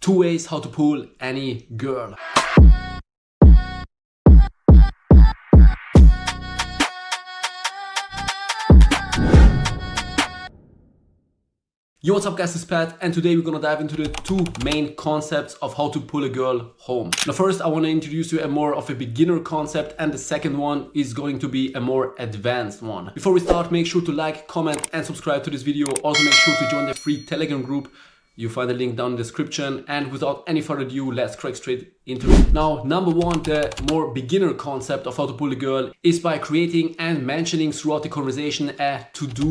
2 ways how to pull any girl. Yo, what's up guys, it's Pat, and today we're gonna dive into the 2 main concepts of how to pull a girl home. Now first, I wanna introduce you a more of a beginner concept, and the second one is going to be a more advanced one. Before we start, make sure to like, comment, and subscribe to this video. Also make sure to join the free Telegram group. You find the link down in the description, and without any further ado, let's crack straight into it. Now, number 1, the more beginner concept of how to pull a girl is by creating and mentioning throughout the conversation a to-do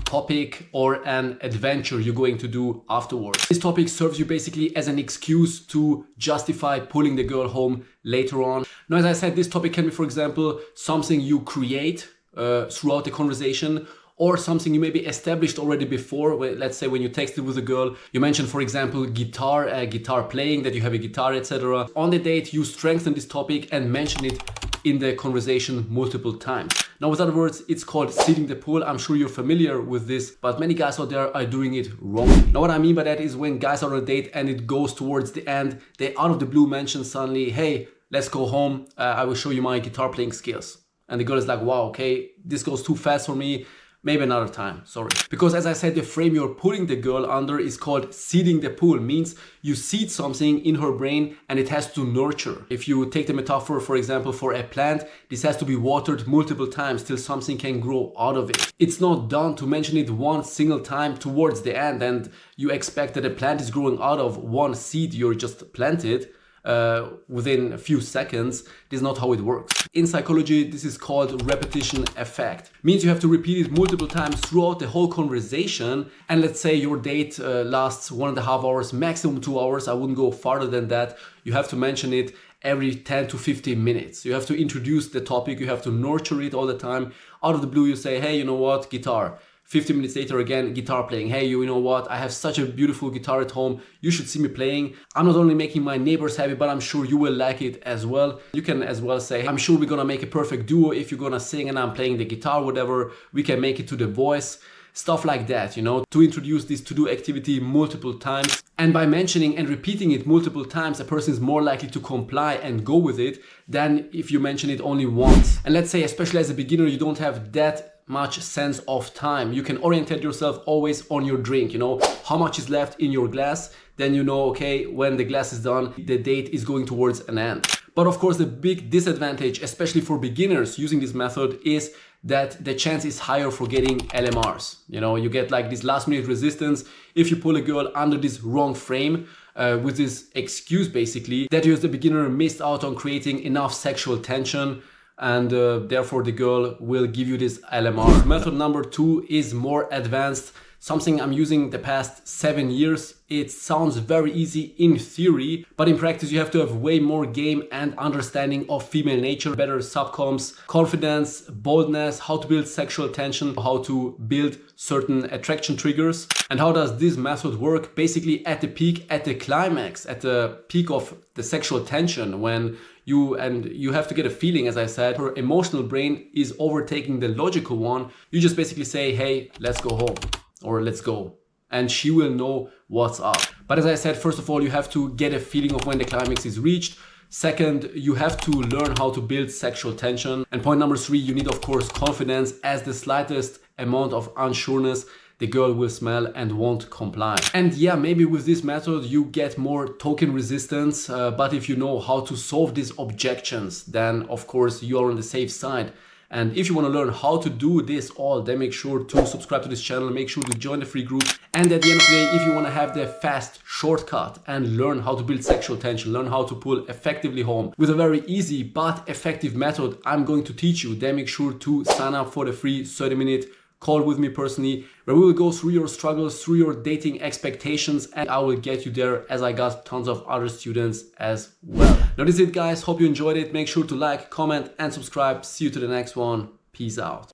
topic or an adventure you're going to do afterwards. This topic serves you basically as an excuse to justify pulling the girl home later on. Now, as I said, this topic can be, for example, something you create throughout the conversation, or something you maybe established already before. Let's say when you texted with a girl, you mentioned, for example, guitar playing, that you have a guitar, etc. On the date, you strengthen this topic and mention it in the conversation multiple times. Now, with other words, it's called seeding the pool. I'm sure you're familiar with this, but many guys out there are doing it wrong. Now, what I mean by that is when guys are on a date and it goes towards the end, they out of the blue mention suddenly, hey, let's go home. I will show you my guitar playing skills. And the girl is like, wow, okay, this goes too fast for me. Maybe another time, sorry. Because as I said, the frame you're putting the girl under is called seeding the pool. Means you seed something in her brain and it has to nurture. If you take the metaphor, for example, for a plant, this has to be watered multiple times till something can grow out of it. It's not done to mention it one single time towards the end and you expect that a plant is growing out of one seed you're just planted within a few seconds. This is not how it works. In psychology, this is called repetition effect. Means you have to repeat it multiple times throughout the whole conversation. And let's say your date lasts 1.5 hours, maximum 2 hours. I wouldn't go farther than that. You have to mention it every 10 to 15 minutes. You have to introduce the topic. You have to nurture it all the time. Out of the blue, you say, hey, you know what, guitar. 15 minutes later, again, guitar playing. Hey, you know what? I have such a beautiful guitar at home. You should see me playing. I'm not only making my neighbors happy, but I'm sure you will like it as well. You can as well say, I'm sure we're gonna make a perfect duo if you're gonna sing and I'm playing the guitar, whatever. We can make it to The Voice. Stuff like that, you know, to introduce this to-do activity multiple times. And by mentioning and repeating it multiple times, a person is more likely to comply and go with it than if you mention it only once. And let's say, especially as a beginner, you don't have that much sense of time. You can orientate yourself always on your drink, you know, how much is left in your glass. Then you know, okay, when the glass is done, the date is going towards an end. But of course, the big disadvantage, especially for beginners using this method, is that the chance is higher for getting LMRs. You know, you get like this last minute resistance if you pull a girl under this wrong frame with this excuse basically that you as the beginner missed out on creating enough sexual tension, and therefore the girl will give you this LMR. Method number 2 is more advanced, something I'm using the past 7 years. It sounds very easy in theory, but in practice you have to have way more game and understanding of female nature, better subcomms, confidence, boldness, how to build sexual tension, how to build certain attraction triggers. And how does this method work? Basically at the peak, at the climax, at the peak of the sexual tension, when you have to get a feeling, as I said, her emotional brain is overtaking the logical one. You just basically say, hey, let's go home, or let's go. And she will know what's up. But as I said, first of all, you have to get a feeling of when the climax is reached. Second, you have to learn how to build sexual tension. And point number 3, you need, of course, confidence, as the slightest amount of unsureness the girl will smell and won't comply. And yeah, maybe with this method you get more token resistance, but if you know how to solve these objections, then of course you are on the safe side. And if you want to learn how to do this all, then make sure to subscribe to this channel, make sure to join the free group. And at the end of the day, if you want to have the fast shortcut and learn how to build sexual tension, learn how to pull effectively home with a very easy but effective method I'm going to teach you, then make sure to sign up for the free 30-minute call with me personally, where we will go through your struggles, through your dating expectations, and I will get you there, as I got tons of other students as well. Now this is it guys, hope you enjoyed it. Make sure to like, comment and subscribe. See you to the next one. Peace out.